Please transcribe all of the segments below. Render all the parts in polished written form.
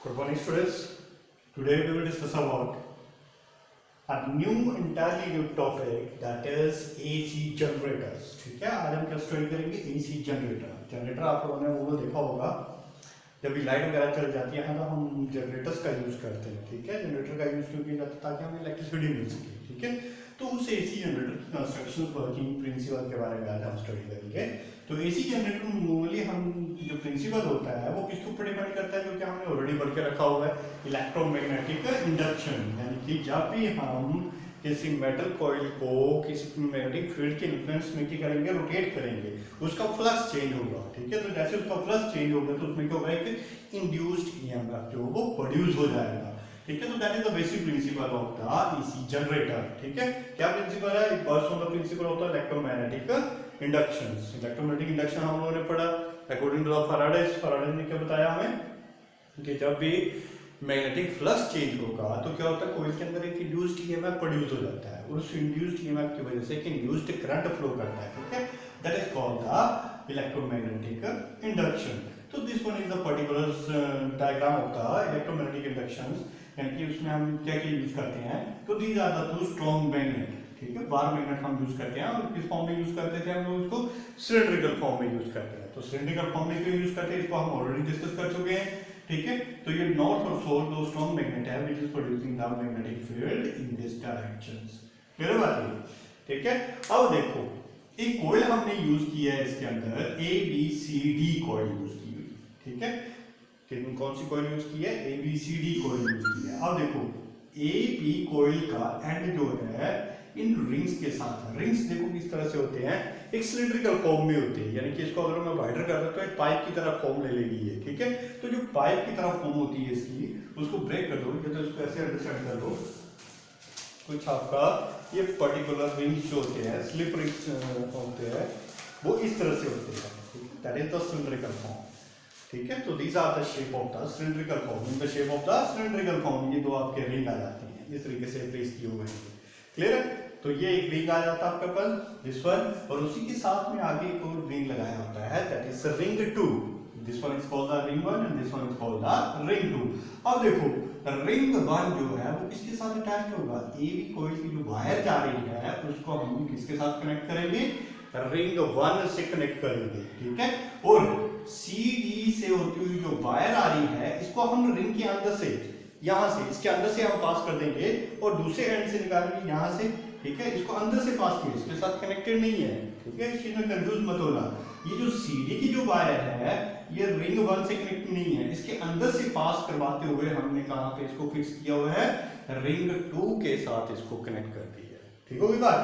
Good morning, students. Today we will discuss about a new entirely new topic that is AC generators. ठीक है, आज हम क्या study करेंगे AC जनरेटर आप लोगों ने वो देखा होगा जब भी लाइट वगैरह चल जाती है ना तो हम जनरेटर्स का यूज करते हैं। ठीक है, जनरेटर का यूज क्यों किया जाता है ताकि हमें इलेक्ट्रिसिटी मिल सके। ठीक है, तो उस AC जनरेटर की कंस्ट्रक्शन वर्किंग प्रिंसिपल के बारे में आज हम स्टडी करेंगे। तो AC जनरेटर में नॉर्मली हम जो प्रिंसिपल होता है वो किसके ऊपर डिपेंड करता है, जो कि हमने ऑलरेडी पढ़ के रखा हुआ है, इलेक्ट्रोमैग्नेटिक इंडक्शन। यानी कि जब भी हम किसी मेटल कॉइल को किसी मैग्नेटिक फील्ड के इन्फ्लुएंस में क्या करेंगे, रोटेट करेंगे, उसका फ्लक्स चेंज होगा। ठीक है, तो जैसे उसका फ्लक्स चेंज होगा तो उसमें क्या होगा, एक इंड्यूस्ड ईएमएफ जो वो प्रोड्यूस हो जाएगा। ठीक है, तो that is the basic principle of the AC generator. ठीक है, क्या प्रिंसिपल है, एक बर्स्ट ऑफ द प्रिंसिपल होता है इलेक्ट्रोमैग्नेटिक इंडक्शंस। इलेक्ट्रोमैग्नेटिक इंडक्शन हम लोगों ने पढ़ा अकॉर्डिंग टू द फैराडे ने क्या बताया हमें कि जब भी मैग्नेटिक फ्लक्स चेंज होगा तो क्या होता है, कॉइल के अंदर एक इंड्यूस्ड ईएमएफ प्रोड्यूस हो जाता है और उस इंड्यूस्ड ईएमएफ की वजह से एक इंड्यूस्ड करंट फ्लो करता है। ठीक है, that is called the electromagnetic induction. तो this one is the particular diagram of the electromagnetic inductions, यानी कि उसमें हम क्या क्या यूज करते हैं। तो these are the two strong magnet. ठीक है, बार मैग्नेट हम यूज करते हैं और किस फॉर्म में यूज करते थे, हम लोग उसको सिलिंड्रिकल फॉर्म में यूज करते हैं। तो सिलिंड्रिकल फॉर्म में क्यों यूज करते हैं इसको हम ऑलरेडी डिस्कस कर चुके हैं। ठीक है, तो ये नॉर्थ और साउथ दो स्ट्रॉन्ग मैग्नेट है which is producing the magnetic field in this directions. Clear बात है। ठीक है, अब देखो एक कॉइल हमने यूज किया है, इसके अंदर ABCD कॉइल यूज की हुई। ठीक है, कौन सी कॉइल यूज की है, ABCD कॉइल यूज की है। अब देखो AB कॉइल का एंड जो है इन रिंग्स के साथ, रिंग्स देखो किस तरह से होते हैं, एक सिलिंड्रिकल फॉर्म में होते हैं, यानी कि इसको अगर मैं वाइडर कर दूं तो एक पाइप की तरह फॉर्म ले लेगी ये। ठीक है, तो जो पाइप की तरह फॉर्म होती है इसकी, उसको ब्रेक कर दो या तो इसको ऐसे अंडरस्टैंड कर लो, कुछ आपका ये पर्टिकुलर रिंग्स जो होते हैं, स्लिप रिंग्स होते हैं, वो इस तरह से होते हैं। That is the cylindrical form. ठीक है, तो these are the shape of the cylindrical form. In the shape of the cylindrical form ये दो आपके रिंग आ जाते हैं, इस तरीके से प्लेस किए हुए हैं। क्लियर है, तो ये एक रिंग आ जाता है आपके पास दिस वन, और उसी के साथ में आगे एक और रिंग लगाया होता है that is ring 2। This one is called the ring 1 and this one is called the ring 2। अब देखो रिंग 1 जो है वो किसके साथ अटैच होगा, AB कॉइल की जो वायर जा रही है उसको हम किसके साथ कनेक्ट करेंगे, रिंग 1 से कनेक्ट करेंगे। ठीक है, और CD से होती हुई जो वायर आ रही है इसको हम रिंग के अंदर से, यहां से इसके अंदर से हम पास कर देंगे और दूसरे एंड से निकालेंगे यहां से। ठीक है, इसको अंदर से पास किया, इसके साथ कनेक्टेड नहीं है। ठीक है, इस चीज में कंफ्यूज मत होना, ये जो CD की जो वायर है ये रिंग 1 से कनेक्ट नहीं है, इसके अंदर से पास करवाते हुए हमने कहां पे इसको फिक्स किया हुआ है, रिंग 2 के साथ इसको कनेक्ट कर दिया है। ठीक होगी बात,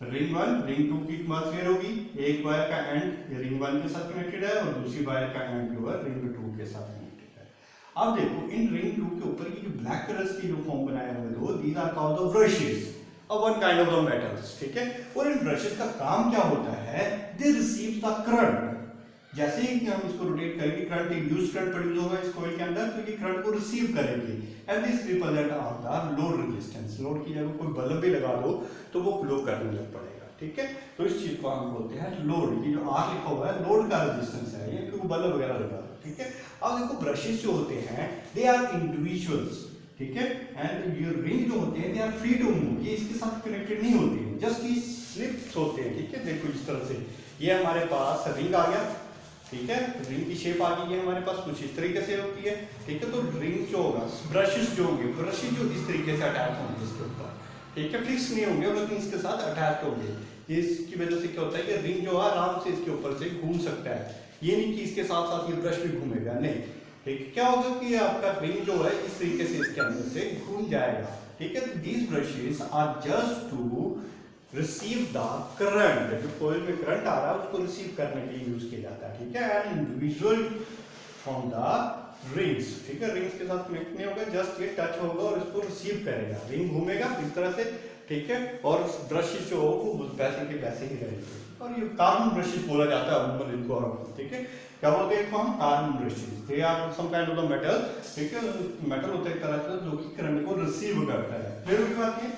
रिंग 1 रिंग 2 की बात क्लियर होगी। एक वायर का एंड ये रिंग 1 के साथ कनेक्टेड है और दूसरी वायर का एंड जो है रिंग 2 के साथ कनेक्टेड है। अब देखो इन रिंग 2 के ऊपर की जो ब्लैक कलर्स की जो फॉर्म बनाए हुए दो, these are called the brushes of one kind of the metals। ठीक है, और इन ब्रशेस का काम क्या होता है, दे रिसीव द करंट। जैसे ही हम इसको रोटेट करेंगे करंट इंड्यूस्ड करंट प्रोड्यूस होगा इस कॉइल के अंदर, तो ये करंट को रिसीव करेंगे and this represent are the load resistance. Load की जगह कोई बल्ब भी लगा दो तो वो फ्लो करने लग पड़ेगा। ठीक है, तो इस चीज को हम बोलते हैं लोड। ये जो R लिखा हुआ है लोड का रेजिस्टेंस है, ये कोई बल्ब वगैरह लगा दो। ठीक है, अब देखो ब्रशेस जो होते हैं दे आर इंडिविजुअल्स। ठीक है, एंड ये रिंग जो होते हैं they are free to move, ये इसके साथ कनेक्टेड नहीं होते हैं, जस्ट ये स्लिप्स होते हैं। ठीक है, देखो इस तरह से ये हमारे पास रिंग आ गया। ठीक है, रिंग की शेप आ गई है हमारे पास, कुछ इस तरीके से होती है। ठीक है, तो रिंग जो होगा, ब्रशेस जो होंगे, ब्रशेस जो इस तरीके से अटैच होंगे इसके ऊपर। ठीक है, फिक्स नहीं होंगे लेकिन इसके साथ अटैच होंगे। इसकी वजह से क्या होता है कि रिंग जो है आराम से इसके ऊपर से घूम सकता है, ये नहीं कि इसके साथ साथ ये ब्रश भी घूमेगा, नहीं। ठीक, क्या होगा कि आपका रिंग जो है इस तरीके से इसके अंदर से घूम जाएगा। ठीक है, तो these brushes are just to receive the current, जो कॉइल में करंट आ रहा है उसको रिसीव करने के लिए यूज किया जाता है। ठीक है, and individual from the rings. ठीक है, रिंग्स के साथ कनेक्ट नहीं होगा, जस्ट ये टच होगा और इसको रिसीव करेगा, रिंग घूमेगा इस तरह से। ठीक है, और ब्रशेस जो हो वो वैसे के वैसे ही रहेंगे, और ये कार्बन ब्रशेस बोला जाता है अमूमन इनको। ठीक है, क्या बोलते हैं इनको हम, carbon brushes. They are some kind of the metal. ठीक है, मेटल होता है एक तरह से जो कि करंट को रिसीव करता है। फिर उसके बाद ये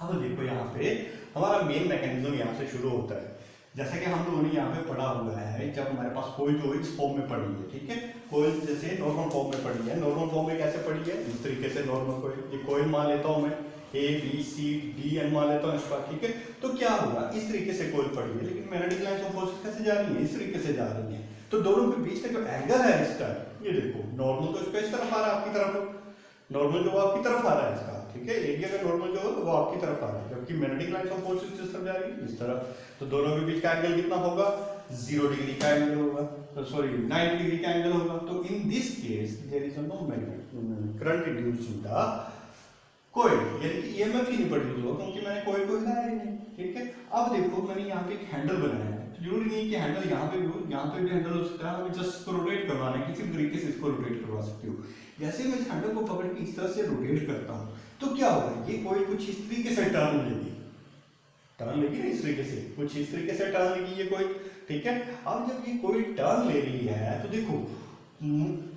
अब देखो यहाँ पे हमारा मेन मैकेनिज्म यहाँ से शुरू होता है। जैसा कि हम लोगों ने यहाँ पे पढ़ा हुआ है, जब हमारे पास कोई जो इस फॉर्म में पड़ी है। ठीक है, कोयल जैसे नॉर्मल फॉर्म में पड़ी है। नॉर्मल फॉर्म में कैसे पड़ी है, इस तरीके से नॉर्मल कोयल, ये कोयल मान लेता हूँ मैं, A B C D N मान लेता हूँ इस बार, ठीक है। तो क्या होगा, इस तरीके से कोयल पड़ी है, लेकिन मैग्नेटिक लाइंस ऑफ फोर्सेस कैसे जा रही है, इस तरीके से जा रही है। तो दोनों के बीच का जो एंगल है इसका, ये देखो नॉर्मल तो इसका इस तरफ आ रहा है आपकी तरफ, नॉर्मल जो वो आपकी तरफ आ रहा है इसका, ठीक है। एरिया का नॉर्मल जो है वो आपकी तरफ आ रहा है, जबकि मैग्नेटिक लाइंस ऑफ फोर्सेस किस तरफ जा रही है, इस तरफ। तो दोनों के बीच का एंगल कितना होगा, 0 डिग्री का एंगल होगा, तो सॉरी 90 डिग्री का एंगल होगा। तो in this case there is no magnetic current induced in the coil, यानी कि ईएमएफ ही नहीं प्रोड्यूस होगा, क्योंकि मैंने कोयल को हिलाया ही नहीं, ठीक है। अब देखो मैंने यहाँ पे एक हैंडल बनाया है, तो जरूरी नहीं कि हैंडल यहाँ पे भी हो, यहाँ पे भी हैंडल हो सकता है, हमें जस्ट इसको रोटेट करवाना है, किसी तरीके से इसको रोटेट करवा सकते हो। जैसे मैं इस हैंडल को पकड़ के इस तरह से रोटेट करता हूँ, तो क्या होगा, ये कोयल कुछ इस तरीके से टर्न लेगी, टर्न लेगी ना इस तरीके से, कुछ इस तरीके से टर्न लेगी ये कोयल, ठीक है। अब जब ये कोयल टर्न ले रही है, तो देखो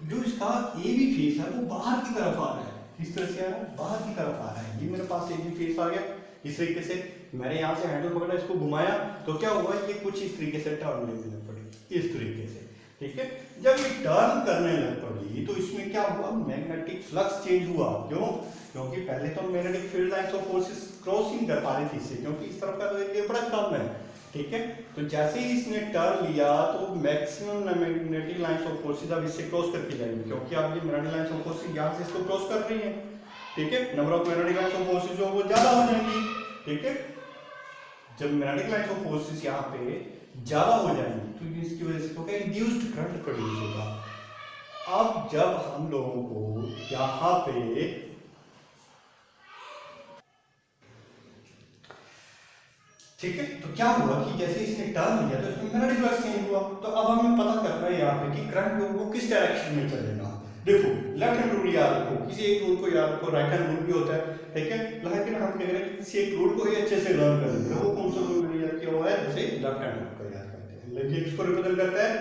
जो इसका ए बी फेस है वो बाहर की तरफ आ रहा है, इस तरह से आ रहा है, बाहर की तरफ आ रहा है। ये मेरे पास ए बी फेस आ गया, इस तरीके से मैंने यहाँ से हैंडल पकड़ा, इसको घुमाया, तो क्या हुआ, ये कुछ इस तरीके से टर्न लेने लग पड़ी, इस तरीके से, ठीक है। जब ये टर्न करने लग पड़ी, तो इसमें क्या हुआ, मैग्नेटिक फ्लक्स चेंज हुआ। क्यों, क्योंकि पहले तो magnetic field lines of forces cross ही नहीं कर पा रही थी इससे, क्योंकि इस तरफ का तो एरिया बड़ा कम है, ठीक है। तो जैसे ही इसने टर्न लिया, तो maximum magnetic lines of forces अब इससे क्रॉस करके जाएंगे, क्योंकि अब ये मैग्नेटिक लाइंस ऑफ फोर्सेस यहाँ से इसको क्रॉस कर रही है, ठीक है। Number of magnetic lines of forces जो वो ज्यादा हो जाएंगी, ठीक है। जब मैग्नेटिक लाइंस ऑफ फोर्सेस यहाँ पे ज्यादा हो जाएंगी, तो इसकी वजह से तो क्या इंड्यूस्ड करंट प्रोड्यूस होगा। अब जब हम लोगों को यहाँ पे ठीक है, तो क्या हुआ कि जैसे इसने टर्न लिया, तो इसमें मैग्नेटिक फ्लक्स चेंज हुआ। तो अब हमें पता करना है यहाँ पे कि करंट जो वो किस डायरेक्शन में चलेगा। देखो लेफ्ट हैंड रूल याद रखो, किसी एक रूल को याद रखो, राइट हैंड रूल भी होता है, ठीक है। लेकिन हम कह रहे हैं कि किसी एक रूल को ही अच्छे से लर्न करेंगे, वो कौन सा रूल याद किया हुआ है, जैसे लेफ्ट हैंड रूल को याद करते हैं। लेकिन किसको रिप्रेजेंट करता है,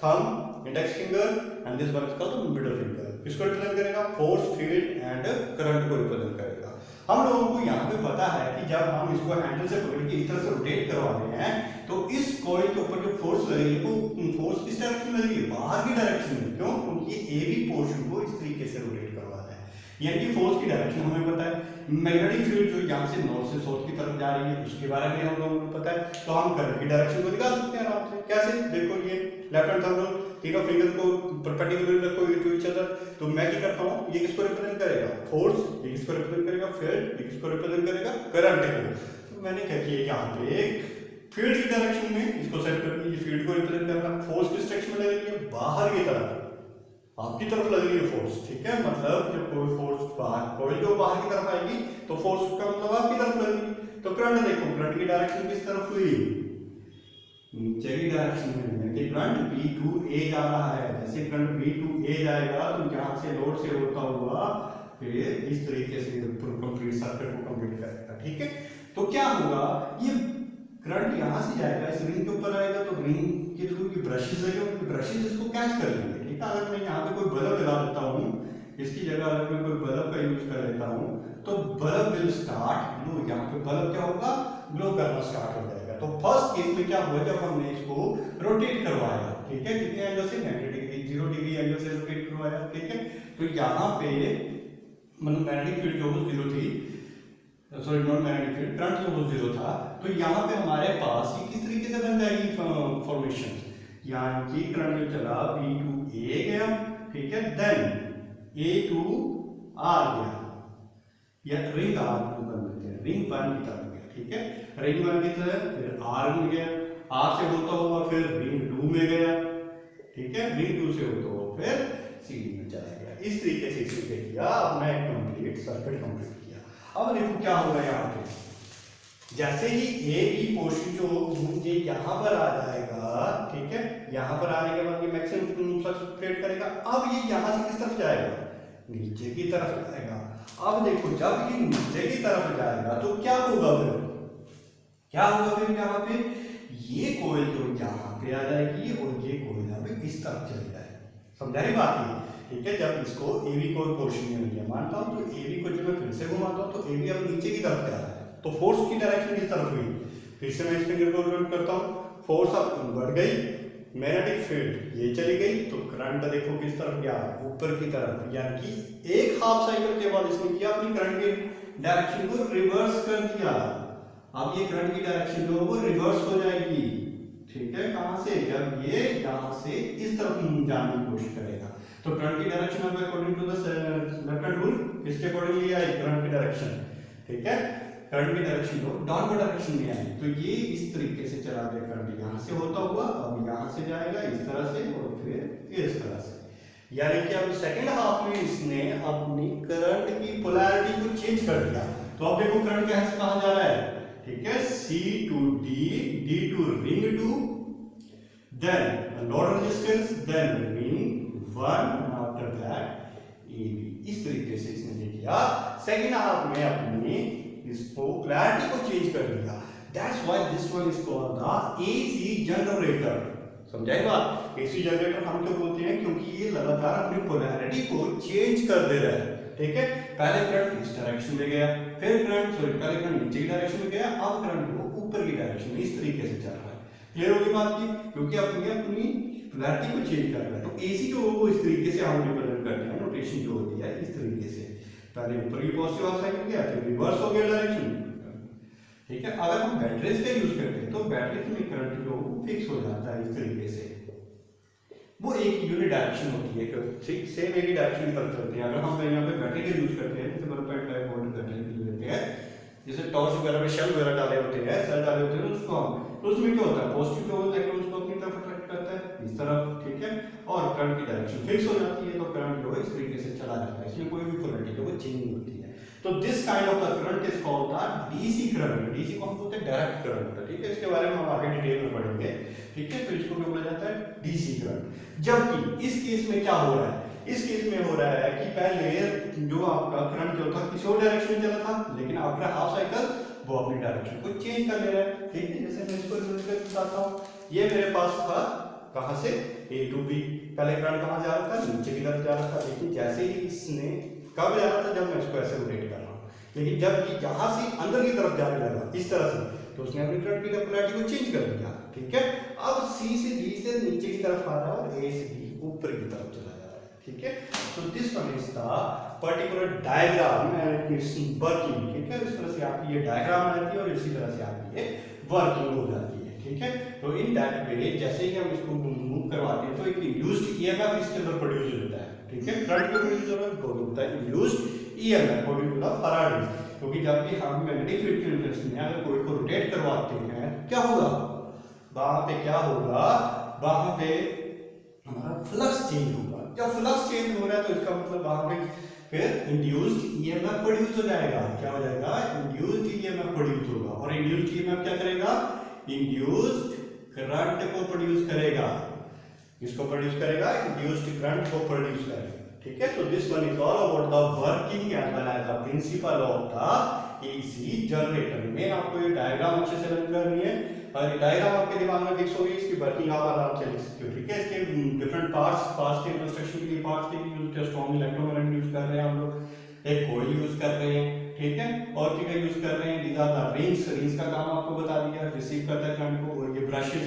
thumb, index finger and this one is called middle finger. किसको रिप्रेजेंट करेगा, फोर्स, फील्ड एंड करंट को रिप्रेजेंट करेगा। हम लोगों को यहाँ पे पता है कि जब हम इसको हैंडल से पकड़ के इस तरह से रोटेट करवा रहे हैं, तो इस कॉइल के ऊपर जो फोर्स लग रही है, वो फोर्स किस डायरेक्शन में लग रही है, बाहर की डायरेक्शन में। क्यों, क्योंकि ये ए बी पोर्शन को इस तरीके से रोटेट करवा रहा है, यानी कि फोर्स की डायरेक्शन हमें पता है। मैग्नेटिक फील्ड जो यहाँ से नॉर्थ से साउथ की तरफ जा रही है, उसके बारे में हम लोगों को पता है, तो हम करंट की डायरेक्शन को निकाल सकते हैं आराम से। कैसे, देखो ये लेफ्ट हैंड थंब रूल, तीनों फिंगर को परपेंडिकुलर रखो टू ईच अदर। तो मैं क्या करता हूँ, ये किसको रिप्रेजेंट करेगा, फोर्स, ये किसको रिप्रेजेंट करेगा, फील्ड, ये किसको रिप्रेजेंट करेगा, करंट को। तो मैंने क्या किया, यहाँ पे फील्ड की डायरेक्शन में इसको सेट कर दिया, फील्ड को रिप्रेजेंट करना। फोर्स किस डायरेक्शन में लग रही है, बाहर की तरफ, आपकी तरफ लग रही है फोर्स, ठीक है। मतलब जब कोई फोर्स बाहर, कोई जो बाहर की तरफ आएगी, तो फोर्स का मतलब आपकी तरफ लगेगी। तो करंट देखो, करंट की डायरेक्शन किस तरफ हुई, नीचे की डायरेक्शन में, यानी करंट B to A जा रहा है। जैसे करंट B to A जाएगा, तो यहाँ से लोड से होता हुआ फिर इस तरीके से कंप्लीट सर्किट को कंप्लीट करेगा, ठीक है। तो क्या होगा, ये करंट यहाँ से जाएगा, इस रिंग के ऊपर आएगा, तो रिंग के थ्रू की ब्रशेस लगे, उनके ब्रशेस इसको कैच कर लेंगे, ठीक है। अगर मैं यहाँ पे कोई बल्ब लगा देता हूँ, इसकी जगह अगर मैं कोई बल्ब का यूज कर लेता हूँ, तो बल्ब विल स्टार्ट ग्लो, यहाँ पे बल्ब क्या होगा, ग्लो करना स्टार्ट हो जाएगा। तो फर्स्ट केस में क्या हुआ, जब हमने इसको रोटेट करवाया, ठीक है, कितने एंगल से, 90 डिग्री, 0 डिग्री एंगल से रोटेट करवाया, ठीक है। तो यहाँ पे मतलब मैग्नेटिक फील्ड जो वो 0 थी, sorry not magnetic field, current जो वो 0 था। तो यहाँ पे हमारे पास ये किस तरीके से बन जाएगी फॉर्मेशन, यहाँ की करंट जो चला B to A गया, ठीक है, देन A to R गया, या रिंग R बन देते हैं, रिंग 1 की तरफ गया, ठीक है, रिंग 1 की तरफ, फिर R में गया, R से होता हुआ फिर रिंग 2 में गया, ठीक है, रिंग 2 से होता हुआ फिर C में चला गया। इस तरीके से इसने किया, अपना एक कंप्लीट सर्किट कंप्लीट किया। अब देखो क्या होगा, यहाँ पे जैसे ही ए बी पोर्शन जो मुझे यहाँ पर आ जाएगा, ठीक है, यहाँ पर आने के बाद ये मैक्सिमम फ्लक्स क्रिएट करेगा। अब ये यहाँ से किस तरफ जाएगा, नीचे की तरफ जाएगा। अब देखो जब ये नीचे की तरफ जाएगा, तो क्या होगा फिर, क्या होगा फिर, यहाँ पे ये कोयल जो यहाँ पे आ जाएगी, और ये कोयल अभी इस तरफ चली जाएगी। समझा रही बात ये, ठीक है। जब इसको ए बी को पोर्शन में नहीं मानता हूँ, तो ए बी को जब मैं फिर से घुमाता हूँ, तो ए बी अब नीचे की तरफ जा रहा है, तो फोर्स की डायरेक्शन किस तरफ हुई, फिर से मैं इस फिंगर को रोटेट करता हूँ, फोर्स अब बढ़ गई, मैग्नेटिक फील्ड ये चली गई तो करंट देखो किस तरफ गया, ऊपर की तरफ, यानी कि एक हाफ साइकिल के बाद इसने किया अपनी करंट की डायरेक्शन को रिवर्स कर दिया। अब ये करंट की डायरेक्शन जो वो रिवर्स हो जाएगी, ठीक है। कहां से, जब ये यहां से इस तरफ जाने की कोशिश करेगा तो करंट की डायरेक्शन अब according to the left hand rule किसके अकॉर्डिंग लिया है, करंट की डायरेक्शन, ठीक है। करंट की डायरेक्शन को डाउनवर्ड डायरेक्शन में आई तो ये इस तरीके से चला गया, करंट यहां से होता हुआ अब यहां से जाएगा इस तरह से और फिर इस तरह से, यानी कि अब सेकंड हाफ में इसने अपनी करंट की पोलैरिटी को चेंज कर दिया। तो अब देखो करंट कहां से कहां जा रहा है, ठीक है, C to D, D to ring 2, then load resistance, then ring 1, and after that AB। इस तरीके से इसने किया, सेकंड हाफ में अपनी इसको पोलैरिटी को चेंज कर दिया। That's why this one is called the AC generator। समझाई बात, AC जनरेटर हम क्यों बोलते हैं, क्योंकि ये लगातार अपनी पोलैरिटी को चेंज कर दे रहा है, ठीक है। पहले करंट इस डायरेक्शन में गया, फिर करंट पहले करंट नीचे की डायरेक्शन में गया, अब करंट वो ऊपर की डायरेक्शन में इस तरीके से चल रहा है। क्लियर होगी बात की, क्योंकि अब ये अपनी पोलैरिटी को चेंज कर रहा है। तो AC जो वो इस तरीके से हम रिप्रेजेंट करते हैं, नोटेशन जो होती है इस तरीके से, पहले ऊपर की पॉजिटिव हाफ साइकिल गया, फिर रिवर्स हो गया डायरेक्शन, ठीक है। अगर हम बैटरीज का यूज करते हैं तो बैटरी में करंट जो फिक्स हो जाता है इस तरीके से, वो एक यूनिट डायरेक्शन होती है, ठीक सेम एक ही डायरेक्शन की तरफ चलते हैं। अगर हम यहाँ पे बैटरी का यूज करते हैं, जैसे 1.5 वोल्ट बैटरी लेते हैं, जैसे टॉर्च वगैरह में शेल वगैरह डाले होते हैं, सेल डाले होते हैं, उसको हम तो उसमें क्या होता है, पॉजिटिव जो होता है कि उसको अपनी तरफ अट्रैक्ट करता है इस तरफ, ठीक है, और करंट की डायरेक्शन फिक्स हो जाती है, तो करंट जो है इस तरीके से चला जाता है, इसमें कोई भी पोलैरिटी जो वो चेंज नहीं होती है। तो this kind of the current is called the DC current. DC को हम बोलते हैं डायरेक्ट करंट, ठीक है। इसके बारे में हम आगे डिटेल में पढ़ेंगे, ठीक है। तो इसको क्या बोला जाता है, डीसी करंट। जबकि इस केस में क्या हो रहा है, इस केस में हो रहा है कि पहले जो आपका करंट जो था किसी और डायरेक्शन में चला था, लेकिन आफ्टर हाफ साइकिल वो अपनी डायरेक्शन को चेंज कर ले रहा है, ठीक है। जैसे मैं इसको बताता हूँ, ये मेरे पास था कहां से, A to B, पहले करंट कहां जा रहा था, नीचे की तरफ जा रहा था, लेकिन जैसे ही इसने कब जा रहा था, जब मैं इसको ऐसे रोटेट कर रहा हूं, लेकिन जब ये यहां से अंदर की तरफ जाने लगा इस तरह से, तो उसने अपनी करंट की पोलैरिटी को चेंज कर दिया, ठीक है। अब C से D से नीचे की तरफ आ रहा है और A से B ऊपर की तरफ चला जा रहा है, ठीक है। तो this one is the particular diagram and it's working, ठीक है। इस तरह से आपकी ये डायग्राम आती है और इसी तरह से आपकी ये वर्किंग हो जाती है, ठीक है। तो इन दैट वे जैसे ही हम इसको मूव करवाते हैं तो एक इंड्यूस्ड ईएमएफ इसके अंदर प्रोड्यूस होता है, ठीक है। करंट का प्रोड्यूस होता है induced EMF according to the Faraday, क्योंकि जब भी हम मैग्नेटिक फील्ड की इंटरेस्ट में अगर कोई को रोटेट करवाते हैं, क्या होगा वहां पे, क्या होगा वहां पे हमारा फ्लक्स चेंज होगा। जब फ्लक्स चेंज हो रहा है तो इसका मतलब वहां पे फिर इंड्यूस्ड ईएमएफ प्रोड्यूस हो जाएगा। क्या हो जाएगा, इंड्यूस्ड ईएमएफ प्रोड्यूस होगा, और इंड्यूस्ड ईएमएफ क्या करेगा, इंड्यूस्ड करंट को प्रोड्यूस करेगा। इसको प्रोड्यूस करेगा, इंड्यूस्ड करंट को प्रोड्यूस करेगा, ठीक है। तो this one is all about the working as well as the principle of the AC generator. में आपको ये डायग्राम अच्छे से लर्न करनी है, और ये डायग्राम आपके दिमाग में फिक्स होगी, इसकी वर्किंग आप आराम से लिख सकते हो, ठीक है। इसके डिफरेंट पार्ट्स के कंस्ट्रक्शन के लिए पार्ट्स के यूज करते हैं, स्ट्रॉन्ग इलेक्ट्रोमैग्नेट यूज कर रहे हैं हम लोग, एक कोयल यूज कर रहे हैं, ठीक है, और क्या यूज कर रहे हैं, these are the rings. Rings का काम आपको बता दिया, रिसीव करता है करंट को, और ये ब्रशेस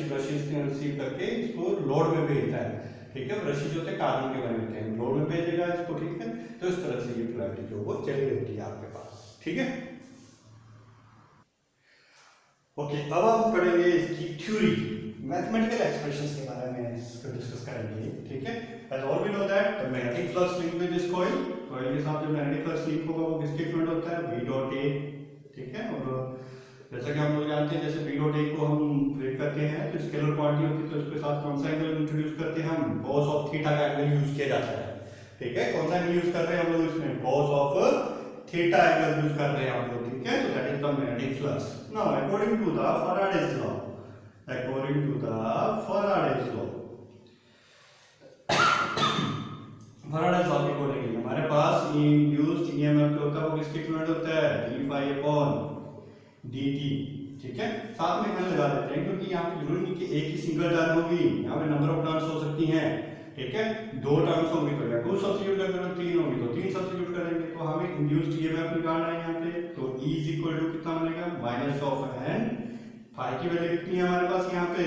रिसीव करके इसको लोड में भेजता है, ठीक है। ब्रशेस होते हैं कार्बन के बने होते हैं, लोड में भेजेगा इसको, ठीक है। तो इस तरह से ये पोलैरिटी जो वो चली रहती है आपके पास, ठीक है। ओके, अब हम पढ़ेंगे इसकी थ्योरी, मैथमेटिकल एक्सप्रेशंस के बारे में इसको डिस्कस करेंगे, ठीक है। As all we know that the magnetic flux linked with this coil, coil के साथ जो मैग्नेटिक फ्लक्स लिंक होगा वो किसके इक्विवेलेंट होता है, V डॉट A, ठीक है। और जैसा कि हम लोग जानते हैं, जैसे V डॉट A को हम ब्रेक करते हैं तो स्केलर क्वांटिटी होती है, तो इसके साथ कौन सा एंगल इंट्रोड्यूस करते हैं हम, cos ऑफ थीटा का एंगल यूज किया जाता है, ठीक है। कौन सा एंगल यूज कर रहे हैं हम लोग इसमें, cos of theta angle use कर रहे हैं हम लोग, ठीक है। तो that is the magnetic flux. Now according to the Faraday's law, according to the Faraday's law, Faraday's law के अकॉर्डिंग हमारे पास इंड्यूस्ड ईएमएफ जो होता है वो किसके इक्विवेलेंट होता है, d phi upon dt, ठीक है। साथ में लगा देते हैं, क्योंकि यहाँ पे जरूरी नहीं कि एक ही सिंगल टर्म होगी, यहाँ पे नंबर ऑफ टर्म्स हो सकती हैं, ठीक है। दो टर्म्स होंगी तो या 2 सब्स्टिट्यूट कर देंगे, 3 होंगी तो 3 सब्स्टिट्यूट करेंगे। तो हमें इंड्यूस्ड ईएमएफ निकालना है यहाँ पे, तो E इज इक्वल टू कितना बनेगा, माइनस ऑफ n, फाई की वैल्यू कितनी है हमारे पास यहाँ पे,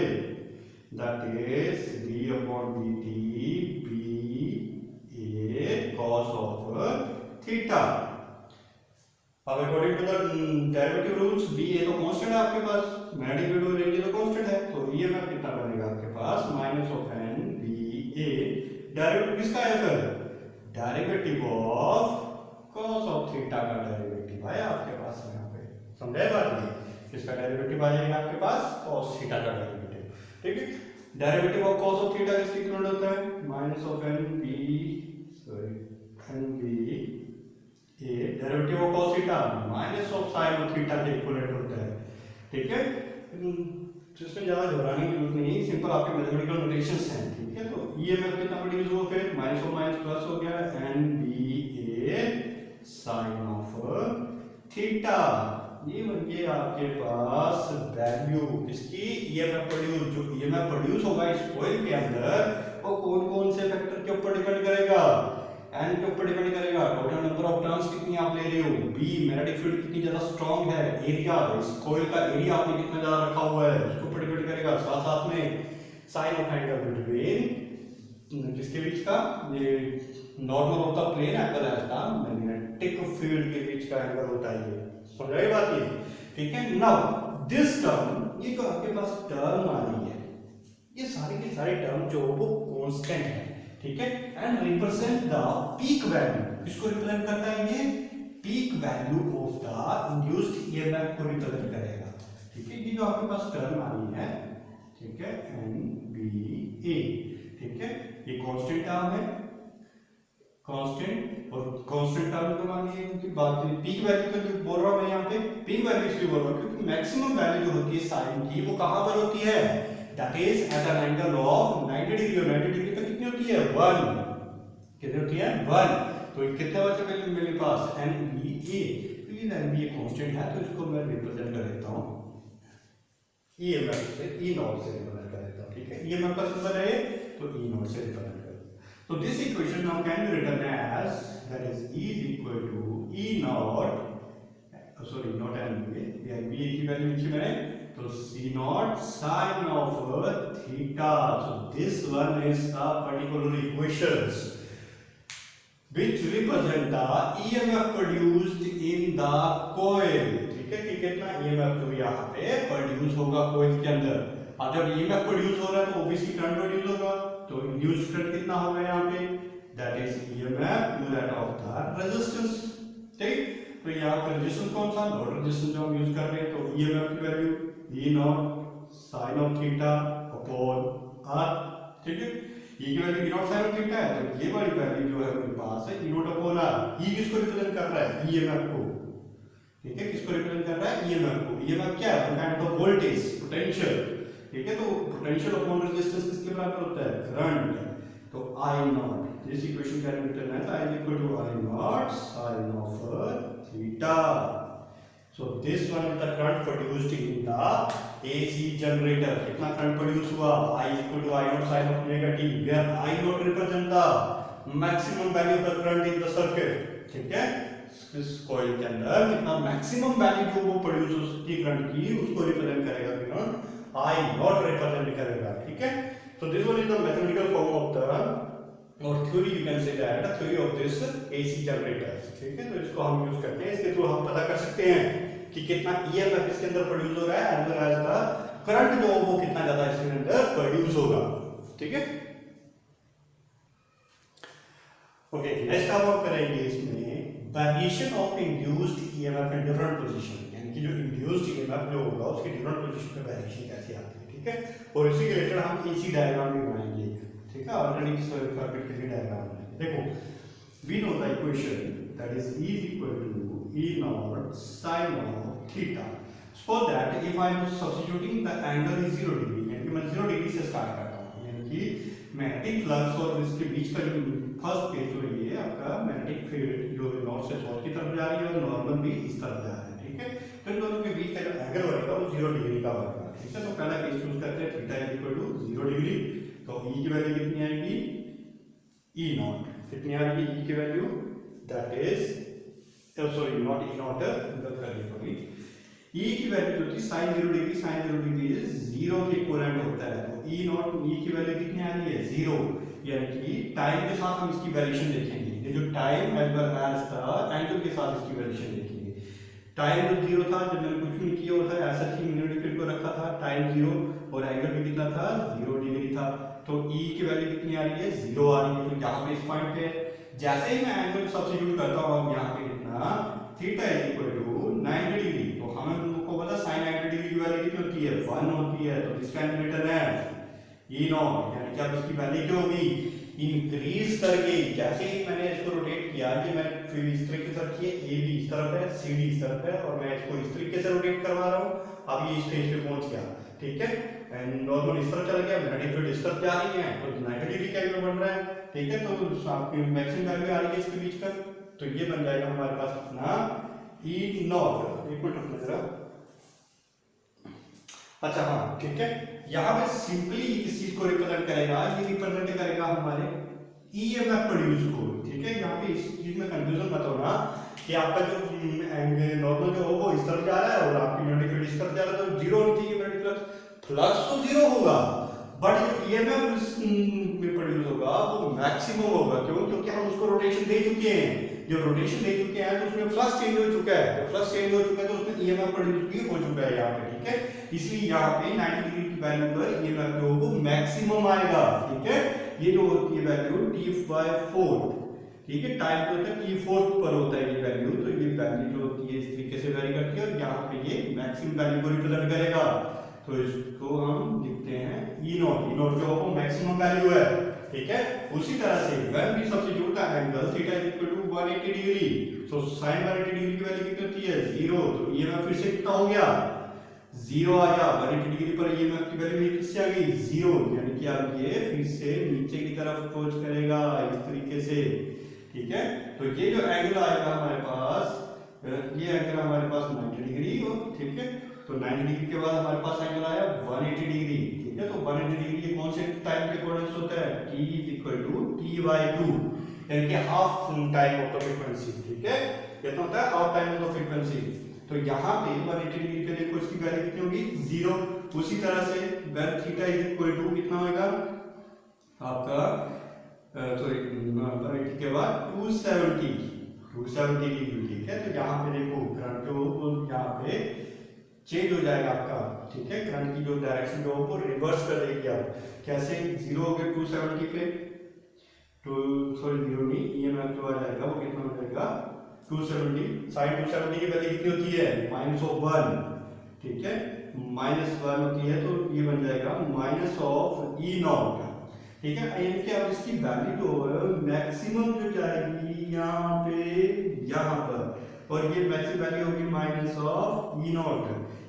that is b upon dt b a cos of theta. अब according to the derivative rules B A तो कांस्टेंट है आपके पास, मैग्नेटिक फील्ड रेंज तो कांस्टेंट है, तो ईएमएफ कितना बनेगा आपके पास minus of N B A, derivative किसका है फिर, derivative of cos of theta का डेरिवेटिव है आपके पास यहाँ पे, समझे बात ये, किसका डेरिवेटिव आ जाएगा आपके पास cos थीटा का डेरिवेटिव, ठीक है। Derivative of cos of theta किसके इक्वल होता है, minus of N B A, derivative of cos theta minus of sin of theta के इक्विवेलेंट होता है, ठीक है। इसमें ज्यादा घबराने की जरूरत नहीं है, सिंपल आपके मैथमेटिकल नोटेशंस हैं, ठीक है। तो ईएमएफ कितना प्रोड्यूस हुआ फिर, माइनस ऑफ माइनस प्लस हो गया N B A sin of theta, ये बन गया आपके पास वैल्यू किसकी, ईएमएफ प्रोड्यूस, जो ईएमएफ प्रोड्यूस होगा इस कॉइल के अंदर वो कौन कौन से फैक्टर के ऊपर डिपेंड करेगा, एन के ऊपर डिपेंड करेगा, टोटल नंबर ऑफ टर्न्स कितनी आप ले रहे हो, बी मैग्नेटिक फील्ड कितनी ज्यादा स्ट्रांग है, एरिया इस कॉइल का एरिया आपने कितना ज्यादा रखा हुआ है उसके ऊपर डिपेंड करेगा, साथ साथ में साइन ऑफ एंगल बिटवीन किसके बीच का, ये normal of the plane angle है का मैग्नेटिक फील्ड के बीच का एंगल होता है, ये समझ रहे बात ये, ठीक है। नाउ दिस टर्म, ये तो आपके पास टर्म आ रही है, ये सारी की सारी टर्म जो वो कांस्टेंट है, ठीक है, and represent the peak value, किसको रिप्रेजेंट करता है ये, peak value of the induced EMF को रिप्रेजेंट करेगा, ठीक है। ये जो आपके पास टर्म आ रही है, ठीक है, एन बी ए, ठीक है, ये कांस्टेंट टर्म है, कांस्टेंट, और कांस्टेंट टर्म को मानिए क्योंकि बात पीक वैल्यू का जो बोल रहा हूं मैं यहाँ पे, पीक वैल्यू इसलिए बोल रहा हूं क्योंकि मैक्सिमम वैल्यू जो होती है साइन की वो कहां पर होती है, that is at an angle of 90 degree, और 90 डिग्री तक कितनी होती है 1, कितनी होती है 1, तो कितने बचे मेरे पास एन बी ए, तो ये एन बी ए कांस्टेंट है, तो इसको मैं रिप्रेजेंट कर देता हूं ईएमएफ से, ई नॉट से रिप्रेजेंट कर देता हूं, ठीक है, ईएमएफ का सिंबल है तो ई नॉट से रिप्रेजेंट कर, so this equation now can be written as, that is E is equal to E naught, sorry not n b, yeah b की वैल्यू लिखी मैंने, तो C naught sin of theta, so this one is the particular equations which represent the EMF produced in the coil, ठीक है, कि कितना EMF जो यहाँ पे प्रोड्यूस होगा कोइल के अंदर, और जब EMF प्रोड्यूस हो रहा है तो obviously करंट प्रोड्यूस होगा, तो इंड्यूस्ड करंट कितना होगा यहाँ पे, that is EMF to that of the resistance, ठीक। तो यहाँ पे रेजिस्टेंस कौन सा, लोड रेजिस्टेंस जो हम यूज कर रहे हैं, तो ईएमएफ की value E not sine of theta upon R, ठीक है, ई की value E not sine of theta है, तो ये वाली वैल्यू जो है मेरे पास है ई नॉट अपॉन आर, ई किसको रिप्रेजेंट कर रहा है, ईएमएफ को, ठीक है, किसको रिप्रेजेंट कर रहा है, ईएमएफ को, ईएमएफ क्या है, काइंड ऑफ वोल्टेज पोटेंशियल, ठीक है, तो पोटेंशियल अपॉन रेजिस्टेंस किसके बराबर होता है, करंट, तो I naught, this equation can be written as I equal to I naught sine of theta, so this one is the current produced in the AC generator, कितना current produce हुआ, I equal to I naught sine of omega T, where I naught represent the maximum value of the current in the circuit, ठीक है, इस coil के अंदर कितना maximum value जो वो प्रोड्यूस हो सकती है करंट की, उसको रिप्रेजेंट करेगा करंट, I not represent करेगा, ठीक है। So this one is the mathematical form of the, or theory you can say that, the theory of this AC generators, ठीक है, तो इसको हम यूज करते हैं, इसके थ्रू हम पता कर सकते हैं कि कितना EMF इसके अंदर प्रोड्यूस हो रहा है, as well as the current जो वो कितना ज्यादा इसके अंदर प्रोड्यूस होगा, ठीक है। ओके, नेक्स्ट हम करेंगे इसमें variation of induced EMF in different position, कि जो इंड्यूस्ड ईएमएफ जो होगा उसकी डिफरेंट पोजीशन पे वेरिएशन कैसे आती है, ठीक है, और इसी के रिलेटेड हम एसी डायग्राम भी बनाएंगे, ठीक है, ऑलरेडी सर्किट के लिए डायग्राम बनाएंगे, देखो we know the equation that is E equal to E not sin of theta, so that if I am substituting the angle is 0 degree, यानी कि मैं 0 डिग्री से स्टार्ट करता हूं, यानी कि मैग्नेटिक फ्लक्स और इसके बीच का जो फर्स्ट पेज जो ये आपका मैग्नेटिक फील्ड जो नॉर्थ से साउथ की तरफ जा रही है और नॉर्मल भी इस तरफ जा रहा है, ठीक है, तो इन दोनों के बीच का जो एंगल बनेगा वो 0 डिग्री का बनेगा, ठीक है। तो पहला केस चूज करते हैं, theta is equal to 0 degree, तो E की वैल्यू कितनी आएगी, E नॉट कितनी आएगी, E की value that is, sorry not E not, गलत कर दी थोड़ी, ई की वैल्यू जो होती है sine 0 degree, sine 0 degree zero के इक्विवेलेंट होता है। तो ई नॉट ई की वैल्यू कितनी आ रही है 0, यानी कि टाइम के साथ हम इसकी वेरिएशन देखेंगे। ये जो time as well as the angle के साथ इसकी वेरिएशन देखेंगे। टाइम जो 0 था, जब मैंने कुछ नहीं किया होता ऐसा ही मिनट को रखा था, टाइम 0 और एंगल भी कितना था 0 डिग्री था। तो ई की वैल्यू कितनी आ रही है 0 आ रही है। तो यहाँ पे इस पॉइंट पे जैसे ही मैं एंगल सब्स्टिट्यूट करता हूँ, अब यहाँ पे कितना theta is equal to 90 degree. तो हमें को पता sin 90 डिग्री की वैल्यू कितनी होती है 1 होती है। तो इसका रिटर्न है ई नॉट, यानी कि अब इसकी वैल्यू क्या होगी इंक्रीज करके। जैसे ही मैंने इसको रोटेट किया, ये मैंने फिर इस तरीके से रखी है, ए बी इस तरफ है, सी डी इस तरफ है, और मैं इसको इस तरीके से रोटेट करवा रहा हूँ। अब ये स्टेज पे पहुंच गया, ठीक है, एंड नॉर्मल इस तरफ चला गया, मैग्नेटिक इस तरफ जा रही है, तो 90 डिग्री का एंगल बन रहा है, ठीक है। तो आपकी मैक्सिमम वैल्यू आ रही है इसके बीच का, तो ये बन जाएगा हमारे पास कितना ई नॉट। एक मिनट रुकना जरा। अच्छा हाँ ठीक है, यहाँ पे सिंपली इस चीज को रिप्रेजेंट करेगा, ये रिप्रेजेंट करेगा हमारे ईएमएफ प्रोड्यूस को, ठीक है। यहाँ पे इस चीज में कंफ्यूजन मत होना कि आपका जो एंगल नॉर्मल जो हो वो इस तरफ जा रहा है और आपकी मैग्नेटिक इस तरफ जा रहा है, तो जीरो होनी चाहिए मैग्नेटिक फ्लक्स तो जीरो होगा, बट जो ईएमएफ में प्रोड्यूस होगा वो मैक्सिमम होगा। क्यों? क्योंकि हम उसको रोटेशन दे चुके हैं। जब रोटेशन दे चुके हैं तो उसमें फ्लक्स चेंज हो चुका है, जब फ्लक्स चेंज हो चुका है तो उसमें ईएमएफ प्रोड्यूस भी हो चुका है यहाँ पे, ठीक है। इसलिए यहाँ पे 90 डिग्री की वैल्यू पर ईएमएफ जो वो मैक्सिमम आएगा, ठीक है। ये जो होती है वैल्यू t/4, ठीक है, टाइम जो होता है t4 पर होता है ये वैल्यू, तो ये वैल्यू जो होती है इस तरीके से वेरी करती है और यहाँ पे ये मैक्सिमम वैल्यू को रिप्रेजेंट करेगा। तो इसको हम लिखते हैं ई नॉट जो वो मैक्सिमम वैल्यू है, ठीक है। उसी तरह से when we substitute the angle theta is equal to 180 degree, तो sin 180 डिग्री की वैल्यू कितनी होती है 0, तो ईएमएफ फिर से कितना हो गया 0 आ गया। 180 डिग्री पर ईएमएफ की वैल्यू किससे आ गई 0, यानी कि अब ये फिर से नीचे की तरफ अप्रोच करेगा इस तरीके से, ठीक है। तो ये जो एंगल आएगा हमारे पास, ये एंगल हमारे पास 90 डिग्री हो, ठीक है। तो 90 डिग्री के बाद हमारे पास एंगल आया 180 डिग्री, ठीक है। तो 180 डिग्री ये कौन से टाइम के अकॉर्डिंग होता है t = t/2, यानी कि half time of the frequency, ठीक है। कितना होता है half time of the frequency. तो यहाँ पे 180 डिग्री के लिए इसकी वैल्यू कितनी होगी 0। उसी तरह से व्हेन थीटा = कितना होगा आपका, सॉरी 180 के बाद 270 डिग्री, ठीक है। तो यहाँ पे देखो करंट जो यहाँ पे चेंज हो जाएगा आपका, ठीक है। करंट की जो डायरेक्शन जो वो रिवर्स कर देगी। आप कैसे 0 हो गए 270 पे, तो सॉरी 0 नहीं, ईएमएफ जो आ जाएगा वो कितना हो जाएगा 270, sin 270 की वैल्यू कितनी होती है -1, ठीक है, -1 होती है, तो ये बन जाएगा -E0, ठीक है। यानी कि अब इसकी वैल्यू जो है मैक्सिमम जो जाएगी यहाँ पे यहाँ पर, और ये मैक्सिमम वैल्यू होगी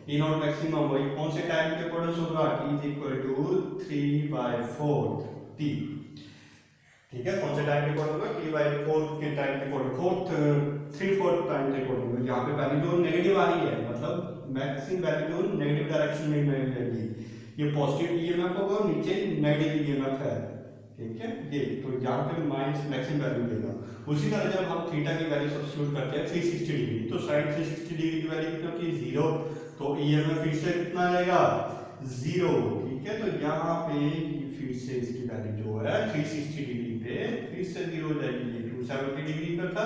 -E0 मैक्सिमम वही कौन से टाइम के अकॉर्डिंग होगा t = 3/4 t, ठीक है। कौन से टाइम के अकॉर्डिंग होगा t/4 के टाइम के अकॉर्डिंग 3/4 टाइम के अकॉर्डिंग। यहाँ पे वैल्यू जो नेगेटिव आ रही है, मतलब मैक्सिमम वैल्यू जो नेगेटिव डायरेक्शन में मिलेगी, ये पॉजिटिव ईएमएफ होगा और नीचे नेगेटिव ईएमएफ है, ठीक है। ये तो यहाँ पे माइनस मैक्सिमम वैल्यू देगा। उसी तरह जब हम थीटा की वैल्यू सब्स्टिट्यूट करते हैं 360 डिग्री, तो sin 360 डिग्री की वैल्यू कितनी होती है 0, तो ईएमएफ फिर से कितना आएगा 0, ठीक है। तो यहाँ पे फिर से इसकी वैल्यू जो है 360 डिग्री पे फिर से 0 हो जाएगी। ये 270 डिग्री पर था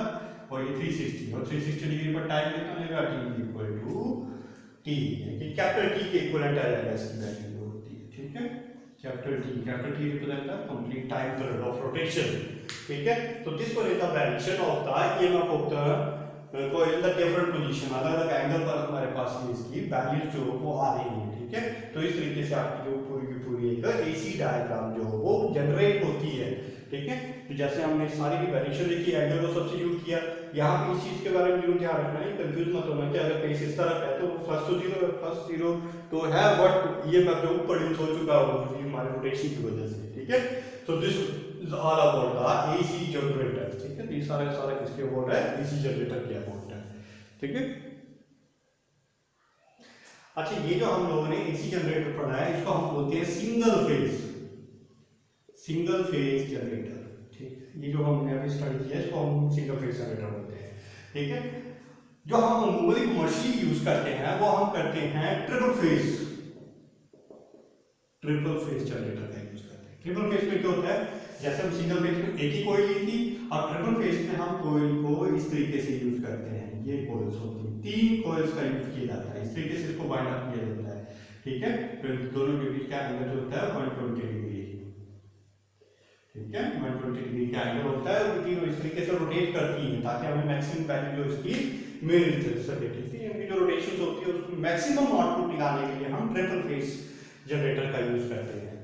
और ये 360, और 360 डिग्री पर टाइम कितना लगेगा t = t, कैपिटल T के इक्विवेलेंट आ जाएगा इसकी वैल्यू जो होती है, ठीक है। Capital T represent the complete time period of rotation, ठीक है। तो this one is the variation of the EMF of the coil in the different position, अलग-अलग एंगल पर हमारे पास ये इसकी वैल्यूज जो वो आ रही है, ठीक है। तो इस तरीके से आपकी जो पूरी की पूरी एक एसी डायग्राम जो वो जनरेट होती है, ठीक है। तो जैसे हमने सारी की वेरिएशन देखी, एंगल को सब्स्टिट्यूट किया, यहाँ पे इस चीज के बारे में जरूर ध्यान रखना है, कंफ्यूज मत होना कि अगर कहीं इस तरफ है तो फर्स्ट तो 0 है, फर्स्ट 0 तो है, बट ये जो प्रोड्यूस हो चुका हो हमारे रोटेशन की वजह से, ठीक है। तो this is all about the AC generator, ठीक है। ये सारा किसके अबाउट है एसी जनरेटर के अबाउट है, ठीक है। अच्छा, ये जो हम लोगों ने एसी जनरेटर पढ़ा है इसको हम बोलते हैं सिंगल फेज जनरेटर, ठीक है। ये जो हमने अभी स्टडी किया है इसको हम सिंगल फेज जनरेटर बोलते हैं, ठीक है। जो हम अमूमन कमर्शियली यूज करते हैं वो हम करते हैं ट्रिपल फेज जनरेटर का यूज करते हैं। ट्रिपल फेज में क्या होता है, जैसे हम सिंगल फेज में एक ही कोयल ली थी, और ट्रिपल फेज में हम कोयल को इस तरीके से यूज करते हैं। ये कोयल्स होती हैं, 3 कोयल्स का यूज किया जाता है, इस तरीके से इसको बाइंड अप किया जाता है, ठीक है। फिर दोनों के बीच का एंगल जो होता है 120 डिग्री, ठीक है, 120 डिग्री का एंगल होता है, और तीनों इस तरीके से रोटेट करती हैं ताकि हमें मैक्सिमम वैल्यू जो इसकी मिल सके, ठीक है। इनकी जो रोटेशन होती है उसको मैक्सिमम आउटपुट निकालने के लिए हम ट्रिपल फेज जनरेटर का यूज करते हैं।